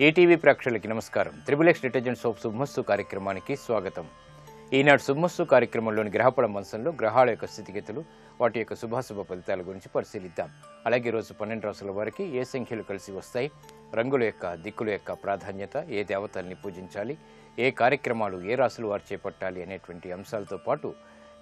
ETV ప్రేక్షకులకి నమస్కారం. Triple-X detergent soap శుభమస్తు కార్యక్రమానికి స్వాగతం. ఈనాడు శుభమస్తు కార్యక్రమంలోని గ్రహఫల మంచంలో గ్రహాల యొక్క స్థితిగతులు, వాటి యొక్క శుభాశుభ ఫలితాల గురించి పరిశీలిద్దాం. అలాగే రోజు 12 రాసుల వారికి ఏ సంఖ్యలు కలిసి వస్తాయి, రంగుల యొక్క దిక్కుల యొక్క ప్రాధాన్యత, ఏ దేవతల్ని పూజించాలి, ఏ కార్యక్రమాలు ఏ రాసుల వారు చేపట్టాలి అనేటువంటి అంశాలతో పాటు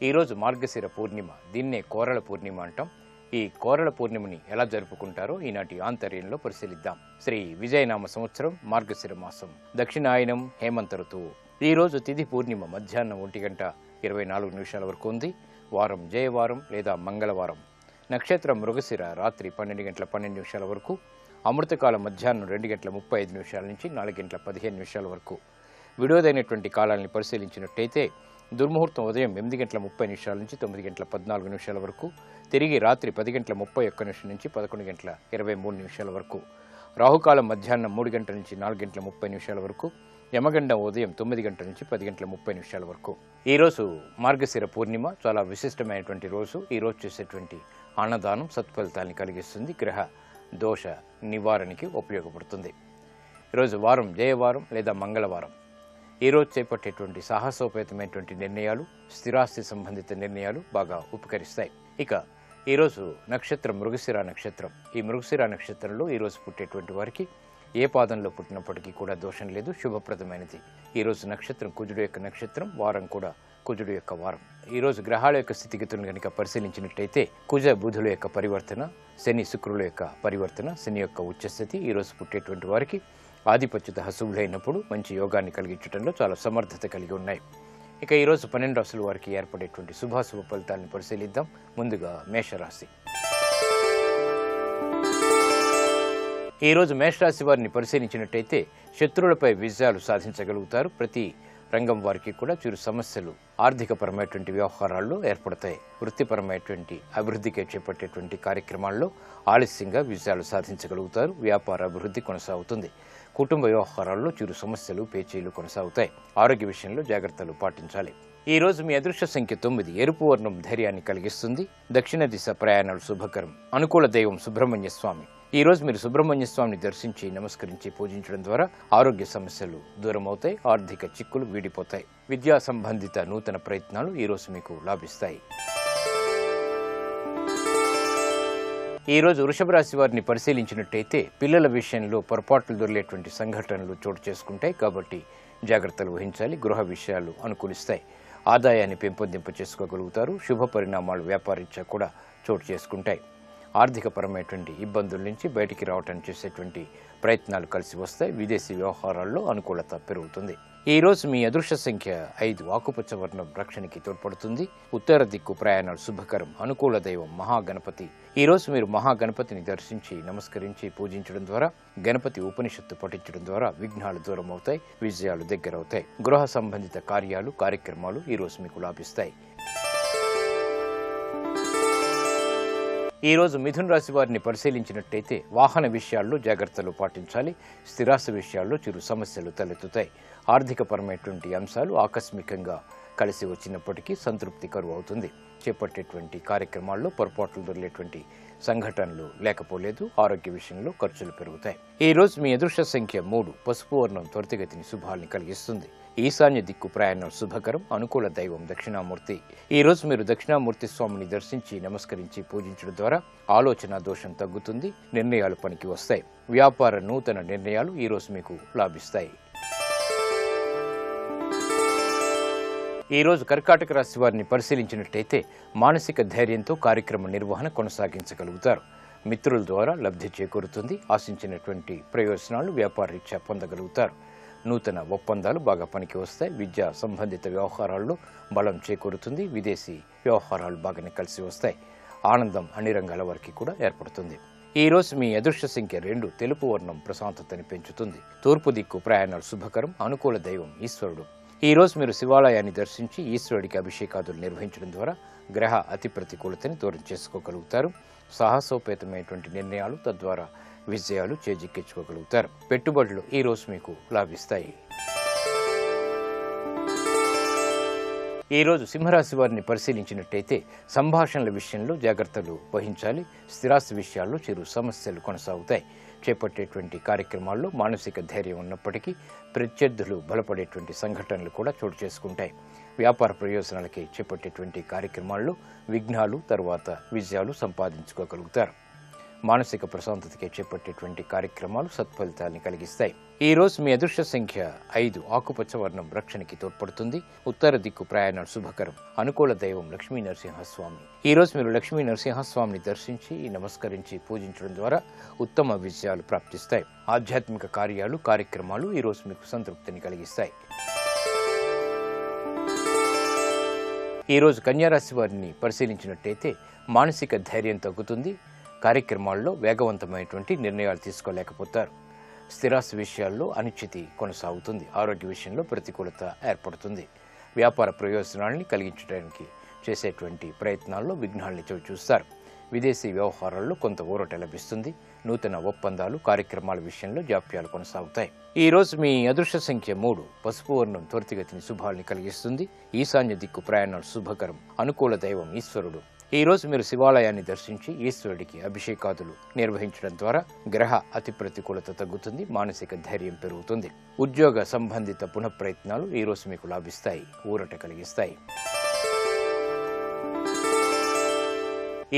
ఈరోజు మార్గశిర పూర్ణిమ, దీన్నే కోరల పూర్ణిమ అంటాం. ఈ కోరల పూర్ణిమని ఎలా జరుపుకుంటారో ఈనాటి ఆంతర్యంలో పరిశీలిద్దాం. శ్రీ విజయనామ సంవత్సరం, మార్గశిర మాసం, దక్షిణాయనం, హేమంత ఋతువు. ఈరోజు తిథి పూర్ణిమ మధ్యాహ్నం 1:24 వరకు ఉంది. వారం జయవారం లేదా మంగళవారం. నక్షత్రం మృగశిర రాత్రి 12:12 వరకు. అమృతకాలం మధ్యాహ్నం 2:35 నుంచి 4:15 వరకు. విడోదైనటువంటి కాలాన్ని పరిశీలించినట్టయితే దుర్ముహూర్తం ఉదయం 8:30 నుంచి 9:14 వరకు. తిరిగి రాత్రి 10:31 నుంచి 11:23 వరకు. రాహుకాలం మధ్యాహ్నం 3 గంటల నుంచి 4:30 వరకు. యమగండం ఉదయం 9 గంటల నుంచి 10:30 వరకు. ఈరోజు మార్గశిర పూర్ణిమ, చాలా విశిష్టమైనటువంటి రోజు. ఈరోజు చేసేటువంటి అన్నదానం సత్ఫలితాన్ని కలిగిస్తుంది, గ్రహ దోష నివారణకి ఉపయోగపడుతుంది. ఈరోజు వారం జయవారం లేదా మంగళవారం. ఈరోజు చేపట్టేటువంటి సాహసోపేతమైనటువంటి నిర్ణయాలు, స్థిరాస్తి సంబంధిత నిర్ణయాలు బాగా ఉపకరిస్తాయి. ఇక ఈరోజు నక్షత్రం మృగశిర నక్షత్రం. ఈ మృగశిర నక్షత్రంలో ఈరోజు పుట్టేటువంటి వారికి ఏ పాదంలో పుట్టినప్పటికీ కూడా దోషం లేదు, శుభప్రదమైనది. ఈరోజు నక్షత్రం కుజుడు యొక్క నక్షత్రం, వారం కూడా కుజుడు యొక్క వారం. ఈరోజు గ్రహాల యొక్క స్థితిగతులను కనుక పరిశీలించినట్టయితే కుజ బుధుల యొక్క పరివర్తన, శని శుక్రుల యొక్క పరివర్తన, శని యొక్క ఉచ్చస్థితి ఈరోజు పుట్టేటువంటి వారికి ఆధిపత్యత హసువులైనప్పుడు మంచి యోగాన్ని కలిగించడంలో చాలా సమర్థత కలిగి ఉన్నాయి. ఇక ఈరోజు 12 రాసుల వారికి ఏర్పడేటువంటి శుభాశుభ ఫలితాలను పరిశీలిద్దాం. ముందుగా మేషరాశి. ఈరోజు మేషరాశి వారిని పరిశీలించినట్టయితే శత్రువులపై విజయాలు సాధించగలుగుతారు. ప్రతి రంగం వారికి కూడా చిరు సమస్యలు ఆర్థికపరమైనటువంటి వ్యవహారాల్లో ఏర్పడతాయి. వృత్తిపరమైనటువంటి అభివృద్ధికి చేపట్టేటువంటి కార్యక్రమాల్లో ఆలస్యంగా విజయాలు సాధించగలుగుతారు. వ్యాపార అభివృద్ధి కొనసాగుతుంది. కుటుంబ వ్యవహారాల్లో చిరు సమస్యలు పేచీలు కొనసాగుతాయి. ఆరోగ్య విషయంలో జాగ్రత్తలు పాటించాలి. ఈ రోజు మీ అదృష్ట సంఖ్య 9. ఎరుపు వర్ణం ధైర్యాన్ని కలిగిస్తుంది. దక్షిణ దిశ ప్రయాణాలు శుభకరం. అనుకూల దైవం సుబ్రహ్మణ్య స్వామి. ఈ రోజు మీరు సుబ్రహ్మణ్య స్వామిని దర్శించి నమస్కరించి పూజించడం ద్వారా ఆరోగ్య సమస్యలు దూరం అవుతాయి, ఆర్థిక చిక్కులు వీడిపోతాయి. విద్యా సంబంధిత నూతన ప్రయత్నాలు ఈ రోజు మీకు లాభిస్తాయి. ఈ రోజు వృషభ రాశి వారిని పరిశీలించినట్టయితే పిల్లల విషయంలో పొరపాట్లు దొరికేటువంటి సంఘటనలు చోటు చేసుకుంటాయి, కాబట్టి జాగ్రత్తలు వహించాలి. గృహ విషయాలు అనుకూలిస్తాయి. ఆదాయాన్ని పెంపొందింప చేసుకోగలుగుతారు. శుభ పరిణామాలు వ్యాపారీత్యా కూడా చోటు చేసుకుంటాయి. ఆర్థికపరమైనటువంటి ఇబ్బందుల నుంచి బయటికి రావటం చేసేటువంటి ప్రయత్నాలు కలిసి వస్తాయి. విదేశీ వ్యవహారాల్లో అనుకూలత పెరుగుతుంది. ఈ రోజు మీ అదృష్ట సంఖ్య 5. ఆకుపచ్చ వర్ణం రక్షణకి తోడ్పడుతుంది. ఉత్తర దిక్కు ప్రయాణాలు శుభకరం. అనుకూల దైవం మహాగణపతి. ఈ రోజు మీరు మహాగణపతిని దర్శించి నమస్కరించి పూజించడం ద్వారా, గణపతి ఉపనిషత్తు పఠించడం ద్వారా విఘ్నాలు దూరం అవుతాయి, విజయాలు దగ్గరవుతాయి. గృహ సంబంధిత కార్యాలు కార్యక్రమాలు ఈ రోజు మీకు లాభిస్తాయి. ఈ రోజు మిథున రాశి వారిని పరిశీలించినట్టయితే వాహన విషయాల్లో జాగ్రత్తలు పాటించాలి. స్థిరాస్తి విషయాల్లో చిరు సమస్యలు తలెత్తుతాయి. ఆర్థికపరమైనటువంటి అంశాలు ఆకస్మికంగా కలిసి వచ్చినప్పటికీ సంతృప్తి కరువు అవుతుంది. చేపట్టేటువంటి కార్యక్రమాల్లో పొరపాట్లు దొరికేటువంటి సంఘటనలు లేకపోలేదు. ఆరోగ్య విషయంలో ఖర్చులు పెరుగుతాయి. ఈ రోజు మీ అదృష్ట సంఖ్య 3. పసుపు వర్ణం త్వరితగతిని శుభాల్ని కలిగిస్తుంది. ఈశాన్య దిక్కు ప్రయాణం శుభకరం. అనుకూల దైవం దక్షిణామూర్తి. ఈ రోజు మీరు దక్షిణామూర్తి స్వామిని దర్శించి నమస్కరించి పూజించడం ద్వారా ఆలోచన దోషం తగ్గుతుంది, నిర్ణయాలు పనికి వస్తాయి. వ్యాపార నూతన నిర్ణయాలు ఈ రోజు మీకు లాభిస్తాయి. ఈ రోజు కర్కాటక రాశి వారిని పరిశీలించినట్టయితే మానసిక ధైర్యంతో కార్యక్రమ నిర్వహణ కొనసాగించగలుగుతారు. మిత్రుల ద్వారా లబ్ధి చేకూరుతుంది. ఆశించినటువంటి ప్రయోజనాలు వ్యాపారరీత్యా పొందగలుగుతారు. నూతన ఒప్పందాలు బాగా పనికి వస్తాయి. విద్యా సంబంధిత వ్యవహారాల్లో బలం చేకూరుతుంది. విదేశీ వ్యవహారాలు బాగానే కలిసి వస్తాయి. ఆనందం అన్ని రంగాల వారికి కూడా ఏర్పడుతుంది. ఈ రోజు మీ అదృష్ట సంఖ్య 2. తెలుపు వర్ణం ప్రశాంతతని పెంచుతుంది. తూర్పు దిక్కు ప్రయాణాలు శుభకరం. అనుకూల దైవం ఈశ్వరుడు. ఈ రోజు మీరు శివాలయాన్ని దర్శించి ఈశ్వరుడికి అభిషేకాదులు నిర్వహించడం ద్వారా గ్రహ అతి ప్రతికూలతని దూరం చేసుకోగలుగుతారు. సాహసోపేతమైనటువంటి నిర్ణయాలు తద్వారా విజయాలు చేజిక్కించుకోగలుగుతారు. పెట్టుబడులు ఈ రోజు మీకు లాభిస్తాయి. ఈ రోజు సింహరాశి వారిని పరిశీలించినట్టయితే సంభాషణల విషయంలో జాగ్రత్తలు వహించాలి. స్థిరాస్తి విషయాల్లో చిరు సమస్యలు కొనసాగుతాయి. చేపట్టేటువంటి కార్యక్రమాల్లో మానసిక ధైర్యం ఉన్నప్పటికీ ప్రత్యర్థులు బలపడేటువంటి సంఘటనలు కూడా చోటు చేసుకుంటాయి. వ్యాపార ప్రయోజనాలకి చేపట్టేటువంటి కార్యక్రమాల్లో విఘ్నాలు తర్వాత విజయాలు సంపాదించుకోగలుగుతారు. మానసిక ప్రశాంతతకి చేపట్టేటువంటి కార్యక్రమాలు సత్ఫలితాన్ని కలిగిస్తాయి. ఈ రోజు మీ అదృష్ట సంఖ్య 5. ఆకుపచ్చ వర్ణం రక్షణకి తోడ్పడుతుంది. ఉత్తర దిక్కు ప్రయాణాలు శుభకరం. అనుకూల దైవం లక్ష్మీ నరసింహస్వామి. ఈ రోజు మీరు లక్ష్మీ నరసింహస్వామిని దర్శించి నమస్కరించి పూజించడం ద్వారా ఉత్తమ విజయాలు ప్రాప్తిస్తాయి. ఆధ్యాత్మిక కార్యక్రమాలు ఈ రోజు మీకు సంతృప్తిని కలిగిస్తాయి. ఈ రోజు కన్యారాశి వారిని పరిశీలించినట్టయితే మానసిక ధైర్యం తగ్గుతుంది. కార్యక్రమాల్లో వేగవంతమైనటువంటి నిర్ణయాలు తీసుకోలేకపోతారు. స్థిరాస్తి విషయాల్లో అనిశ్చితి కొనసాగుతుంది. ఆరోగ్య విషయంలో ప్రతికూలత ఏర్పడుతుంది. వ్యాపార ప్రయోజనాల్ని కలిగించడానికి చేసేటువంటి ప్రయత్నాల్లో విఘ్నాల్ని చూస్తారు. విదేశీ వ్యవహారాల్లో కొంత ఊరట లభిస్తుంది. నూతన ఒప్పందాలు కార్యక్రమాల విషయంలో జాప్యాలు కొనసాగుతాయి. ఈ రోజు మీ అదృష్ట సంఖ్య 3. పసుపు వర్ణం త్వరితగతిని శుభాల్ని కలిగిస్తుంది. ఈశాన్య దిక్కు ప్రయాణాలు శుభకరం. అనుకూల దైవం ఈశ్వరుడు. ఈ రోజు మీరు శివాలయాన్ని దర్శించి ఈశ్వరుడికి అభిషేకాదులు నిర్వహించడం ద్వారా గ్రహ అతి ప్రతికూలత తగ్గుతుంది. మానసిక ధైర్యం పెరుగుతుంది. ఉద్యోగ సంబంధిత పునఃప్రయత్నాలు ఈ రోజు మీకు లాభిస్తాయి, ఊరట కలిగిస్తాయి.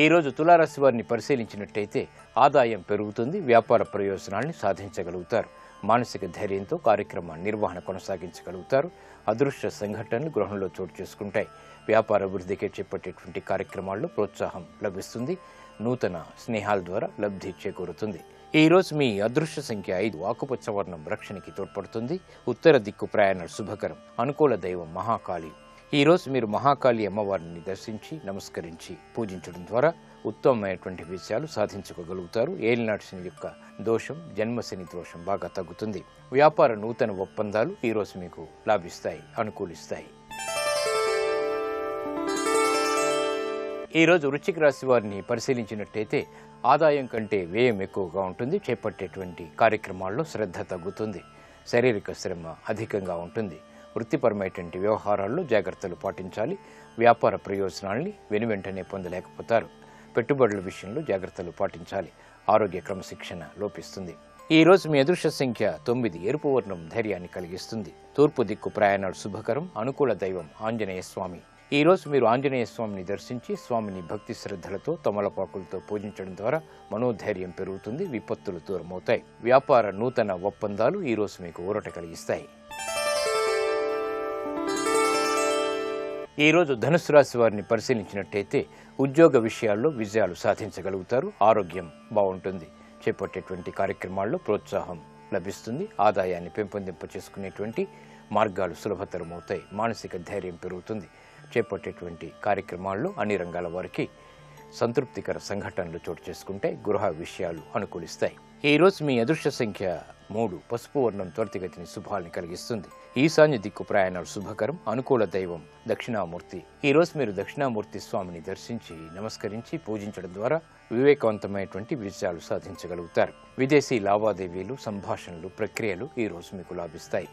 ఈ రోజు తులారాశి వారిని పరిశీలించినట్టయితే ఆదాయం పెరుగుతుంది. వ్యాపార ప్రయోజనాల్ని సాధించగలుగుతారు. మానసిక ధైర్యంతో కార్యక్రమ నిర్వహణ కొనసాగించగలుగుతారు. అదృష్ట సంఘటనలు గృహంలో చోటు చేసుకుంటాయి. వ్యాపార అభివృద్ధికి చేపట్టేటువంటి కార్యక్రమాల్లో ప్రోత్సాహం లభిస్తుంది. నూతన స్నేహాల ద్వారా లబ్ధి చేకూరుతుంది. ఈ రోజు మీ అదృష్ట సంఖ్య 5. ఆకుపచ్చ వర్ణం రక్షణకి తోడ్పడుతుంది. ఉత్తర దిక్కు ప్రయాణాలు శుభకరం. అనుకూల దైవం మహాకాళి. ఈ రోజు మీరు మహాకాళి అమ్మవారిని దర్శించి నమస్కరించి పూజించడం ద్వారా ఉత్తమమైనటువంటి విషయాలు సాధించుకోగలుగుతారు. ఏలినాటి శని యొక్క దోషం, జన్మశని దోషం బాగా తగ్గుతుంది. వ్యాపార నూతన ఒప్పందాలు ఈ రోజు మీకు లాభిస్తాయి, అనుకూలిస్తాయి. ఈ రోజు వృశ్చిక రాశి వారిని పరిశీలించినట్టయితే ఆదాయం కంటే వ్యయం ఎక్కువగా ఉంటుంది. చేపట్టేటువంటి కార్యక్రమాల్లో శ్రద్ధ తగ్గుతుంది. శారీరక శ్రమ అధికంగా ఉంటుంది. వృత్తిపరమైనటువంటి వ్యవహారాల్లో జాగ్రత్తలు పాటించాలి. వ్యాపార ప్రయోజనాల్ని వెనువెంటనే పొందలేకపోతారు. పెట్టుబడుల విషయంలో జాగ్రత్తలు పాటించాలి. ఆరోగ్య క్రమశిక్షణ లోపిస్తుంది. ఈ రోజు మీ అదృష్ట సంఖ్య 9. ఎరుపు వర్ణం ధైర్యాన్ని కలిగిస్తుంది. తూర్పు దిక్కు ప్రయాణాలు శుభకరం. అనుకూల దైవం ఆంజనేయ స్వామి. ఈ రోజు మీరు ఆంజనేయ స్వామిని దర్శించి స్వామిని భక్తి శ్రద్ధలతో తమలపాకులతో పూజించడం ద్వారా మనోధైర్యం పెరుగుతుంది. విపత్తులు దూరమవుతాయి. వ్యాపార నూతన ఒప్పందాలు ఈ రోజు మీకు ఊరట కలిగిస్తాయి. ఈ రోజు ధనుసు రాశి వారిని పరిశీలించినట్టయితే ఉద్యోగ విషయాల్లో విజయాలు సాధించగలుగుతారు. ఆరోగ్యం బాగుంటుంది. చేపట్టేటువంటి కార్యక్రమాల్లో ప్రోత్సాహం లభిస్తుంది. ఆదాయాన్ని పెంపొందింప చేసుకునేటువంటి మార్గాలు సులభతరమవుతాయి. మానసిక ధైర్యం పెరుగుతుంది. చేపట్టేటువంటి కార్యక్రమాల్లో అన్ని రంగాల వారికి సంతృప్తికర సంఘటనలు చోటు చేసుకుంటే గృహ విషయాలు అనుకూలిస్తాయి. ఈ రోజు మీ అదృష్ట సంఖ్య 3. పసుపు వర్ణం త్వరితగతిని శుభాల్ని కలిగిస్తుంది. ఈశాన్య దిక్కు ప్రయాణాలు శుభకరం. అనుకూల దైవం దక్షిణామూర్తి. ఈ రోజు మీరు దక్షిణామూర్తి స్వామిని దర్శించి నమస్కరించి పూజించడం ద్వారా వివేకవంతమైనటువంటి విజయాలు సాధించగలుగుతారు. విదేశీ లావాదేవీలు, సంభాషణలు, ప్రక్రియలు ఈ రోజు మీకు లాభిస్తాయి.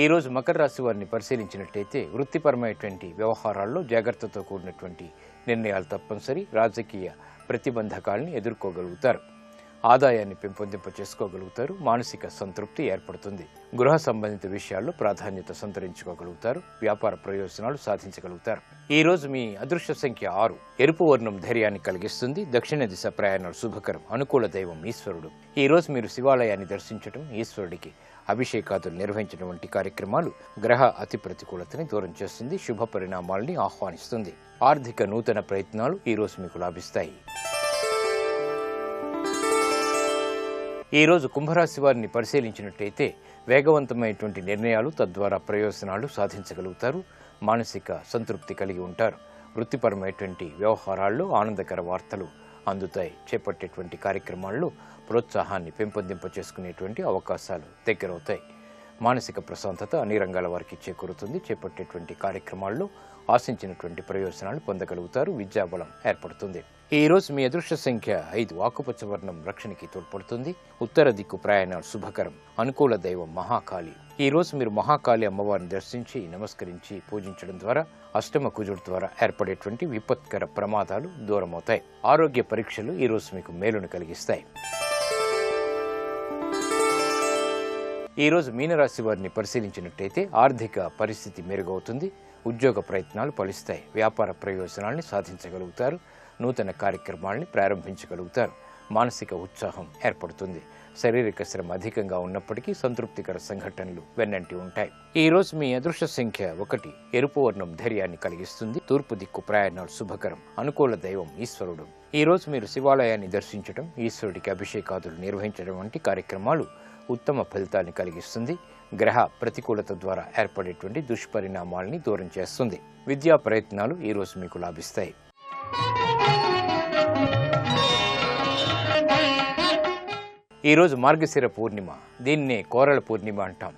ఈ రోజు మకర రాశి వారిని పరిశీలించినట్టయితే వృత్తిపరమైనటువంటి వ్యవహారాల్లో జాగ్రత్తతో కూడినటువంటి నిర్ణయాలు తప్పనిసరి. రాజకీయ ప్రతిబంధకాలని ఎదుర్కోగలుగుతారు. ఆదాయాన్ని పెంపొందింప చేసుకోగలుగుతారు. మానసిక సంతృప్తి ఏర్పడుతుంది. గృహ సంబంధిత విషయాల్లో ప్రాధాన్యత సంతరించుకోగలుగుతారు. వ్యాపార ప్రయోజనాలు సాధించగలుగుతారు. ఈ రోజు మీ అదృష్ట సంఖ్య 6. ఎరుపు వర్ణం ధైర్యాన్ని కలిగిస్తుంది. దక్షిణ దిశ ప్రయాణాలు శుభకరం. అనుకూల దైవం ఈశ్వరుడు. ఈ రోజు మీరు శివాలయాన్ని దర్శించడం, ఈశ్వరుడికి అభిషేకాదులు నిర్వహించడం వంటి కార్యక్రమాలు గ్రహ అతి ప్రతికూలతని దూరం చేస్తుంది. శుభ పరిణామాల్ని ఆహ్వానిస్తుంది. ఆర్థిక నూతన ప్రయత్నాలు ఈ రోజు మీకు లాభిస్తాయి. ఈ రోజు కుంభరాశి వారిని పరిశీలించినట్టయితే వేగవంతమైనటువంటి నిర్ణయాలు, తద్వారా ప్రయోజనాలు సాధించగలుగుతారు. మానసిక సంతృప్తి కలిగి ఉంటారు. వృత్తిపరమైనటువంటి వ్యవహారాల్లో ఆనందకర వార్తలు అందుతాయి. చేపట్టేటువంటి కార్యక్రమాల్లో ప్రోత్సాహాన్ని పెంపొందింప చేసుకునేటువంటి అవకాశాలు దగ్గరవుతాయి. మానసిక ప్రశాంతత అన్ని రంగాల వారికి చేకూరుతుంది. చేపట్టేటువంటి కార్యక్రమాల్లో ఆశించినటువంటి ప్రయోజనాలు పొందగలుగుతారు. విద్యాబలం ఏర్పడుతుంది. ఈ రోజు మీ అదృష్ట సంఖ్య 5. ఆకుపచ్చ వర్ణం రక్షణకి తోడ్పడుతుంది. ఉత్తర దిక్కు ప్రయాణాలు శుభకరం. అనుకూల దైవం మహాకాళి. ఈ రోజు మీరు మహాకాళి అమ్మవారిని దర్శించి నమస్కరించి పూజించడం ద్వారా అష్టమ కుజుడు ద్వారా ఏర్పడేటువంటి విపత్కర ప్రమాదాలు దూరమవుతాయి. ఆరోగ్య పరీక్షలు ఈ రోజు మీకు మేలును కలిగిస్తాయి. ఈ రోజు మీనరాశి వారిని పరిశీలించినట్టయితే ఆర్థిక పరిస్థితి మెరుగవుతుంది. ఉద్యోగ ప్రయత్నాలు ఫలిస్తాయి. వ్యాపార ప్రయోజనాల్ని సాధించగలుగుతారు. నూతన కార్యక్రమాల్ని ప్రారంభించగలుగుతారు. మానసిక ఉత్సాహం ఏర్పడుతుంది. శారీరక శ్రమ అధికంగా ఉన్నప్పటికీ సంతృప్తికర సంఘటనలు వెన్నంటి ఉంటాయి. ఈ రోజు మీ అదృష్ట సంఖ్య 1. ఎరుపు వర్ణం ధైర్యాన్ని కలిగిస్తుంది. తూర్పు దిక్కు ప్రయాణాలు శుభకరం. అనుకూల దైవం ఈశ్వరుడు. ఈ రోజు మీరు శివాలయాన్ని దర్శించడం, ఈశ్వరుడికి అభిషేకాదులు నిర్వహించడం వంటి కార్యక్రమాలు ఉత్తమ ఫలితాన్ని కలిగిస్తుంది. గ్రహ ప్రతికూలత ద్వారా ఏర్పడేటువంటి దుష్పరిణామాలని దూరం చేస్తుంది. విద్యా ప్రయత్నాలు ఈ రోజు మీకు లాభిస్తాయి. ఈ రోజు మార్గశిర పూర్ణిమ. దీన్నే కోరల పూర్ణిమ అంటాం.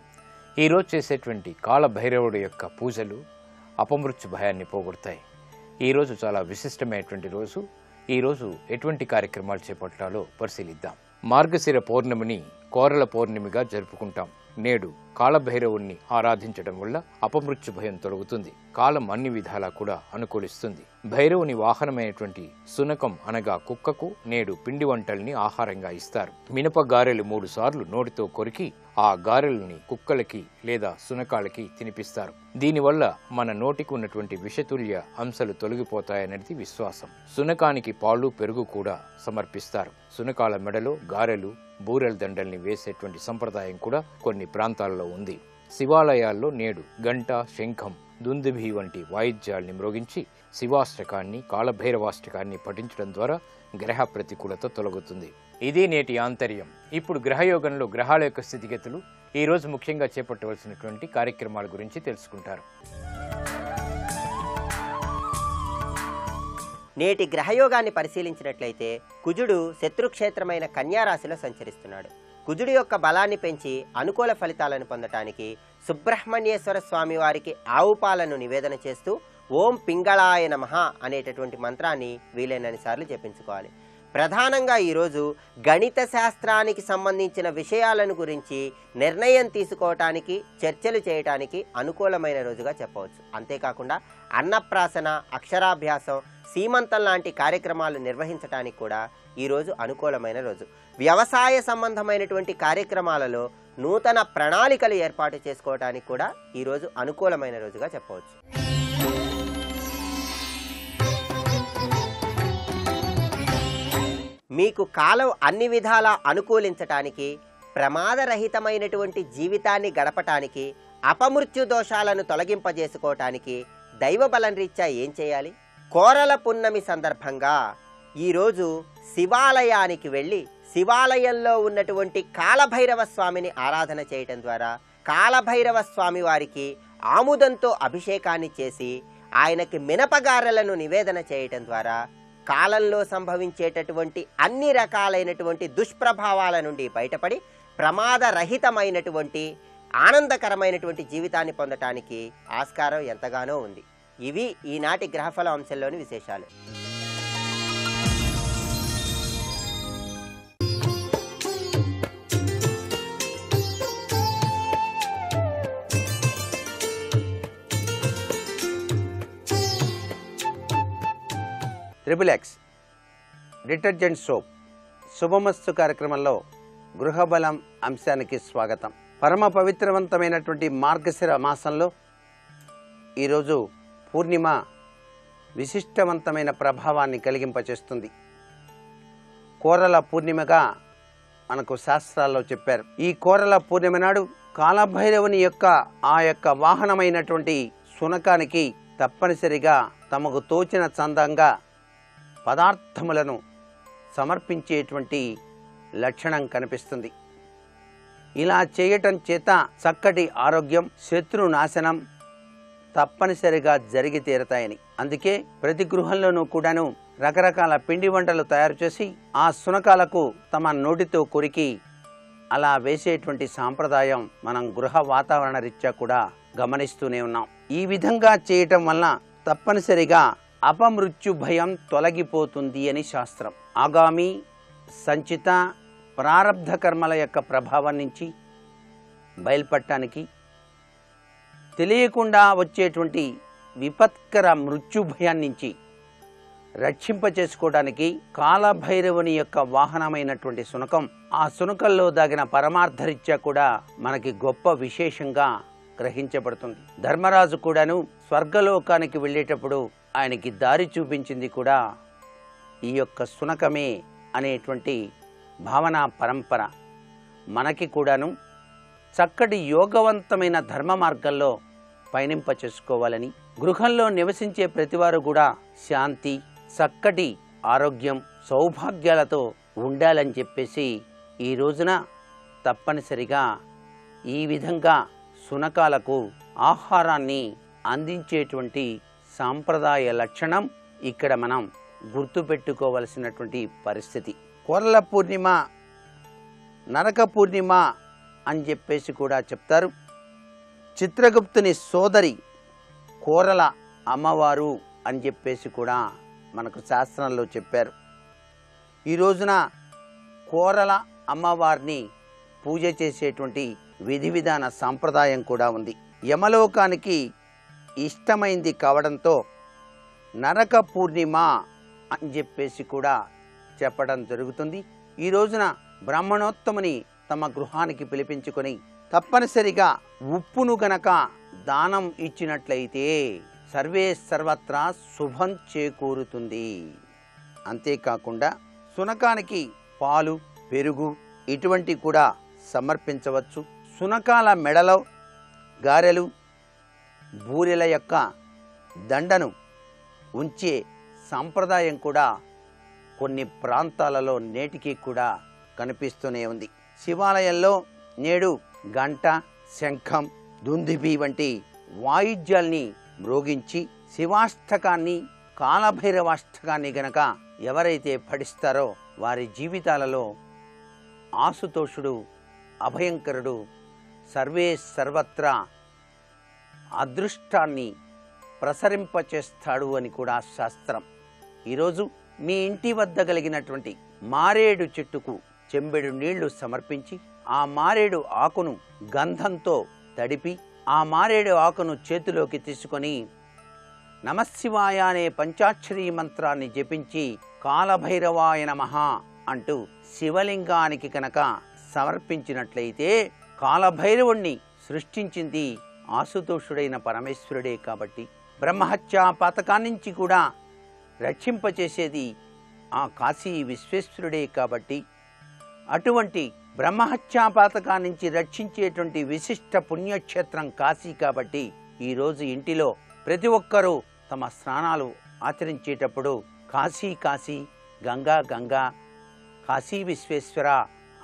ఈ రోజు చేసేటువంటి కాలభైరవుడు యొక్క పూజలు అపమృత్యు భయాన్ని పోగొడతాయి. ఈ రోజు చాలా విశిష్టమైనటువంటి రోజు. ఈ రోజు ఎటువంటి కార్యక్రమాలు చేపట్టాలో పరిశీలిద్దాం. మార్గశిర పౌర్ణమిని కోరల పౌర్ణమిగా జరుపుకుంటాం. నేడు కాలభైరవుణ్ణి ఆరాధించడం వల్ల అపమృత్యు భయం తొలగుతుంది. కాలం అన్ని విధాలా కూడా అనుకూలిస్తుంది. భైరవుని వాహనమైనటువంటి సునకం అనగా కుక్కకు నేడు పిండి వంటల్ని ఆహారంగా ఇస్తారు. మినప గారెలు 3 సార్లు నోటితో కొరికి ఆ గారెల్ని కుక్కలకి లేదా సునకాలకి తినిపిస్తారు. దీనివల్ల మన నోటికి ఉన్నటువంటి విషతుల్య అంశాలు తొలగిపోతాయనేది విశ్వాసం. సునకానికి పాలు పెరుగు కూడా సమర్పిస్తారు. సునకాల మెడలో గారెలు బూరెల దండల్ని వేసేటువంటి సంప్రదాయం కూడా కొన్ని ప్రాంతాల్లో ఉంది. శివాలయాల్లో నేడు గంట, శంఖం, దుందుభి వంటి వాయిద్యాల్ని మ్రోగించి శివాష్టకాన్ని, కాలభైరవాష్టకాన్ని పఠించడం ద్వారా గ్రహ ప్రతికూలత తొలగుతుంది. ఇది నేటి ఆంతర్యం. ఇప్పుడు గ్రహయోగంలో గ్రహాల యొక్క స్థితిగతులు, ఈ రోజు ముఖ్యంగా చేపట్టవలసినటువంటి కార్యక్రమాల గురించి తెలుసుకుంటారు. నేటి గ్రహయోగాన్ని పరిశీలించినట్లయితే కుజుడు శత్రుక్షేత్రమైన కన్యారాశిలో సంచరిస్తున్నాడు. కుజుడు యొక్క బలాన్ని పెంచి అనుకూల ఫలితాలను పొందటానికి సుబ్రహ్మణ్యేశ్వర స్వామి వారికి ఆవు పాలను నివేదన చేస్తూ ఓం పింగళాయ నమః అనేటటువంటి మంత్రాన్ని వీలైనన్ని సార్లు జపించుకోవాలి. ప్రధానంగా ఈరోజు గణిత శాస్త్రానికి సంబంధించిన విషయాలను గురించి నిర్ణయం తీసుకోవటానికి, చర్చలు చేయటానికి అనుకూలమైన రోజుగా చెప్పవచ్చు. అంతేకాకుండా అన్నప్రాసన, అక్షరాభ్యాసం, సీమంతం లాంటి కార్యక్రమాలు నిర్వహించడానికి కూడా ఈరోజు అనుకూలమైన రోజు. వ్యవసాయ సంబంధమైనటువంటి కార్యక్రమాలలో నూతన ప్రణాళికలు ఏర్పాటు చేసుకోవటానికి కూడా ఈరోజు అనుకూలమైన రోజుగా చెప్పవచ్చు. మీకు కాలం అన్ని విధాలా అనుకూలించటానికి, ప్రమాదరహితమైనటువంటి జీవితాన్ని గడపటానికి, అపమృత్యు దోషాలను తొలగింపజేసుకోవటానికి దైవబలం రీత్యా ఏం చేయాలి? కోరల పున్నమి సందర్భంగా ఈరోజు శివాలయానికి వెళ్ళి శివాలయంలో ఉన్నటువంటి కాలభైరవ స్వామిని ఆరాధన చేయటం ద్వారా కాలభైరవ స్వామి వారికి ఆముదంతో అభిషేకాన్ని చేసి ఆయనకి మినపగారెలను నివేదన చేయటం ద్వారా కాలంలో సంభవించేటటువంటి అన్ని రకాలైనటువంటి దుష్ప్రభావాల నుండి బయటపడి ప్రమాదరహితమైనటువంటి ఆనందకరమైనటువంటి జీవితాన్ని పొందటానికి ఆస్కారం ఎంతగానో ఉంది. ఇవి ఈనాటి గ్రహఫల అంశంలోని విశేషాలు. XXX డిటర్జెంట్ సోప్ శుభమస్తు కార్యక్రమంలో గృహబలం అంశానికి స్వాగతం. పరమ పవిత్రవంతమైనటువంటి మార్గశిర మాసంలో ఈరోజు పూర్ణిమ విశిష్టవంతమైన ప్రభావాన్ని కలిగింపచేస్తుంది. కోరల పూర్ణిమగా మనకు శాస్త్రాల్లో చెప్పారు. ఈ కోరల పూర్ణిమ నాడు కాలభైరవుని యొక్క ఆ యొక్క వాహనమైనటువంటి శునకానికి తప్పనిసరిగా తమకు తోచిన చందంగా పదార్థములను సమర్పించేటువంటి లక్షణం కనిపిస్తుంది. ఇలా చేయటం చేత చక్కటి ఆరోగ్యం, శత్రు నాశనం తప్పనిసరిగా జరిగి తీరతాయని. అందుకే ప్రతి గృహంలోనూ కూడాను రకరకాల పిండి వంటలు తయారు చేసి ఆ శునకాలకు తమ నోటితో కొరికి అలా వేసేటువంటి సాంప్రదాయం మనం గృహ వాతావరణ రీత్యా కూడా గమనిస్తూనే ఉన్నాం. ఈ విధంగా చేయటం వలన తప్పనిసరిగా అపమృత్యు భయం తొలగిపోతుంది అని శాస్త్రం. ఆగామి సంచిత ప్రారబ్ధ కర్మల యొక్క ప్రభావం నుంచి బయలుపడటానికి, తెలియకుండా వచ్చేటువంటి విపత్కర మృత్యు భయాన్ని నుంచి రక్షింపచేసుకోవడానికి కాలభైరవుని యొక్క వాహనమైనటువంటి శునకం, ఆ శునకంలో దాగిన పరమార్థరీత్యా కూడా మనకి గొప్ప విశేషంగా గ్రహించబడుతుంది. ధర్మరాజు కూడాను స్వర్గలోకానికి వెళ్ళేటప్పుడు ఆయనకి దారి చూపించింది కూడా ఈ యొక్క శునకమే అనేటువంటి భావన పరంపర మనకి కూడాను చక్కటి యోగవంతమైన ధర్మ మార్గంలో పయనింప చేసుకోవాలని, గృహంలో నివసించే ప్రతివారు కూడా శాంతి, చక్కటి ఆరోగ్యం, సౌభాగ్యాలతో ఉండాలని చెప్పేసి ఈ రోజున తప్పనిసరిగా ఈ విధంగా శునకాలకు ఆహారాన్ని అందించేటువంటి సాంప్రదాయ లక్షణం ఇక్కడ మనం గుర్తుపెట్టుకోవలసినటువంటి పరిస్థితి. కోరల పూర్ణిమ, నరక పూర్ణిమ అని చెప్పేసి కూడా చెప్తారు. చిత్రగుప్తుని సోదరి కోరల అమ్మవారు అని చెప్పేసి కూడా మనకు శాస్త్రంలో చెప్పారు. ఈ రోజున కోరల అమ్మవారిని పూజ చేసేటువంటి విధి విధాన సాంప్రదాయం కూడా ఉంది. యమలోకానికి ఇష్టమైంది కావడంతో నరక పూర్ణిమ అని చెప్పేసి కూడా చెప్పడం జరుగుతుంది. ఈ రోజున బ్రాహ్మణోత్తముని తమ గృహానికి పిలిపించుకొని తప్పనిసరిగా ఉప్పును గనక దానం ఇచ్చినట్లయితే సర్వే సర్వత్రా శుభం చేకూరుతుంది. అంతేకాకుండా శునకానికి పాలు, పెరుగు ఇటువంటి కూడా సమర్పించవచ్చు. శునకాల మెడలో గారెలు, బూరెల యొక్క దండను ఉంచే సాంప్రదాయం కూడా కొన్ని ప్రాంతాలలో నేటికి కూడా కనిపిస్తూనే ఉంది. శివాలయంలో నేడు గంట, శంఖం, దుందుబి వంటి వాయిద్యాల్ని మ్రోగించి శివాష్టకాన్ని, కాలభైరవాష్టకాన్ని గనక ఎవరైతే పఠిస్తారో వారి జీవితాలలో ఆశుతోషుడు, అభయంకరుడు సర్వే సర్వత్రా అదృష్టాన్ని ప్రసరింపచేస్తాడు అని కూడా శాస్త్రం. ఈరోజు మీ ఇంటి వద్ద కలిగినటువంటి మారేడు చెట్టుకు చెంబెడు నీళ్లు సమర్పించి ఆ మారేడు ఆకును గంధంతో తడిపి ఆ మారేడు ఆకును చేతిలోకి తీసుకొని నమశివాయ అనే పంచాక్షరీ మంత్రాన్ని జపించి కాలభైరవాయ నమః అంటూ శివలింగానికి కనుక సమర్పించినట్లయితే కాలభైరవుణ్ణి సృష్టించింది ఆశుతోషుడైన పరమేశ్వరుడే కాబట్టి, బ్రహ్మహత్యా పాతకాన్నించి కూడా రక్షింపచేసేది ఆ కాశీ విశ్వేశ్వరుడే కాబట్టి, అటువంటి బ్రహ్మహత్యా పాతకాన్నించి రక్షించేటువంటి విశిష్ట పుణ్యక్షేత్రం కాశీ కాబట్టి ఈరోజు ఇంటిలో ప్రతి ఒక్కరూ తమ స్నానాలు ఆచరించేటప్పుడు కాశీ కాశీ, గంగా గంగా, కాశీ విశ్వేశ్వర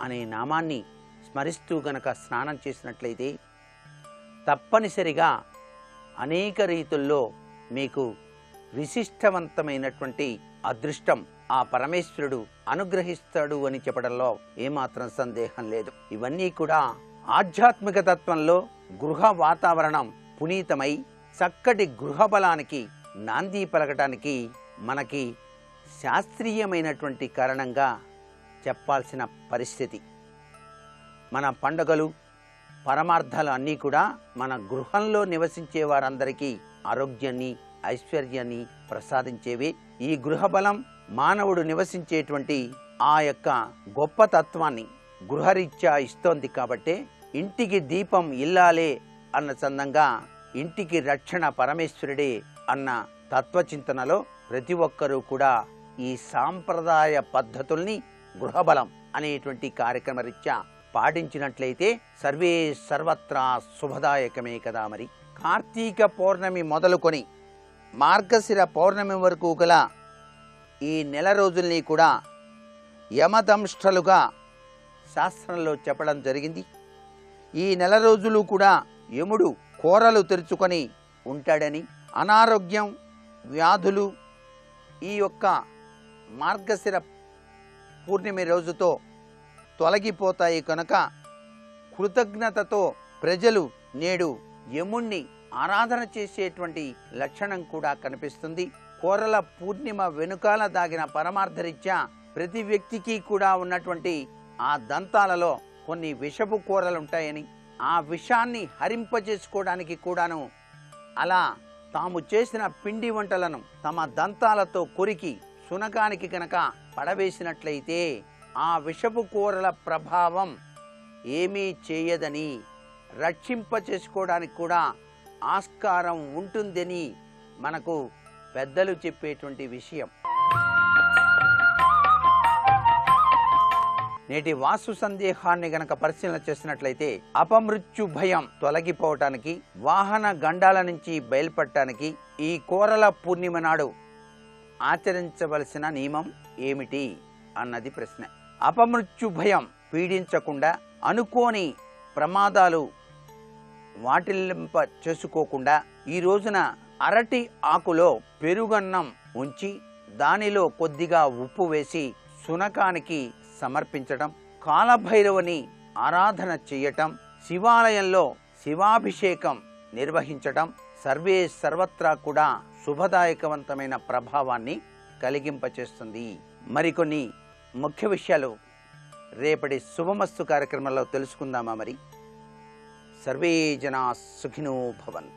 అనే నామాన్ని స్మరిస్తూ గనక స్నానం చేసినట్లయితే తప్పనిసరిగా అనేక రీతుల్లో మీకు విశిష్టవంతమైనటువంటి అదృష్టం ఆ పరమేశ్వరుడు అనుగ్రహిస్తాడు అని చెప్పడంలో ఏమాత్రం సందేహం లేదు. ఇవన్నీ కూడా ఆధ్యాత్మిక తత్వంలో గృహ వాతావరణం పునీతమై చక్కటి గృహ బలానికి నాంది పలకటానికి మనకి శాస్త్రీయమైనటువంటి కారణంగా చెప్పాల్సిన పరిస్థితి. మన పండుగలు, పరమార్థాలు అన్నీ కూడా మన గృహంలో నివసించే వారందరికీ ఆరోగ్యాన్ని, ఐశ్వర్యాన్ని ప్రసాదించేవి. ఈ గృహ బలం మానవుడు నివసించేటువంటి ఆ యొక్క గొప్ప తత్వాన్ని గృహరీత్యా ఇస్తోంది కాబట్టి ఇంటికి దీపం ఇల్లాలే అన్న చందంగా ఇంటికి రక్షణ పరమేశ్వరుడే అన్న తత్వచింతనలో ప్రతి ఒక్కరూ కూడా ఈ సాంప్రదాయ పద్ధతుల్ని గృహబలం అనేటువంటి కార్యక్రమ రీత్యా పాటించినట్లయితే సర్వే సర్వత్రా శుభదాయకమే కదా. మరి కార్తీక పౌర్ణమి మొదలుకొని మార్గశిర పౌర్ణమి వరకు గల ఈ నెల రోజుల్ని కూడా యమదంష్ట్రలుగా శాస్త్రంలో చెప్పడం జరిగింది. ఈ నెల రోజులు కూడా యముడు కోరలు తెరుచుకొని ఉంటాడని, అనారోగ్యం, వ్యాధులు ఈ యొక్క మార్గశిర పూర్ణిమ రోజుతో తొలగిపోతాయి కనుక కృతజ్ఞతతో ప్రజలు నేడు యముణ్ణి ఆరాధన చేసేటువంటి లక్షణం కూడా కనిపిస్తుంది. కోరల పూర్ణిమ వెనుకాల దాగిన పరమార్థరీత్యా ప్రతి వ్యక్తికి కూడా ఉన్నటువంటి ఆ దంతాలలో కొన్ని విషపు కూరలుంటాయని, ఆ విషాన్ని హరింపజేసుకోవడానికి కూడాను అలా తాము చేసిన పిండి వంటలను తమ దంతాలతో కొరికి శునకానికి కనుక పడవేసినట్లయితే ఆ విషపు కూరల ప్రభావం ఏమీ చేయదని, రక్షింప చేసుకోవడానికి కూడా ఆస్కారం ఉంటుందని మనకు పెద్దలు చెప్పేటువంటి విషయం. నేటి వాస్తు సందేహాన్ని గనక పరిశీలన చేసినట్లయితే అపమృత్యు భయం తొలగిపోవటానికి, వాహన గండాల నుంచి బయలుపడటానికి ఈ కోరల పూర్ణిమ నాడు ఆచరించవలసిన నియమం ఏమిటి అన్నది ప్రశ్న. అపమృత్యు భయం పీడించకుండా, అనుకోని ప్రమాదాలు వాటిల్లింప చేసుకోకుండా ఈ రోజున అరటి ఆకులో పెరుగన్నం ఉంచి దానిలో కొద్దిగా ఉప్పు వేసి శునకానికి సమర్పించటం, కాలభైరవుని ఆరాధన చేయటం, శివాలయంలో శివాభిషేకం నిర్వహించటం సర్వత్రా కూడా శుభదాయకవంతమైన ప్రభావాన్ని కలిగింపచేస్తుంది. మరికొన్ని ముఖ్య విషయాలు రేపటి శుభమస్తు కార్యక్రమంలో తెలుసుకుందామా? మరి సర్వే జనా సుఖినో భవంతు.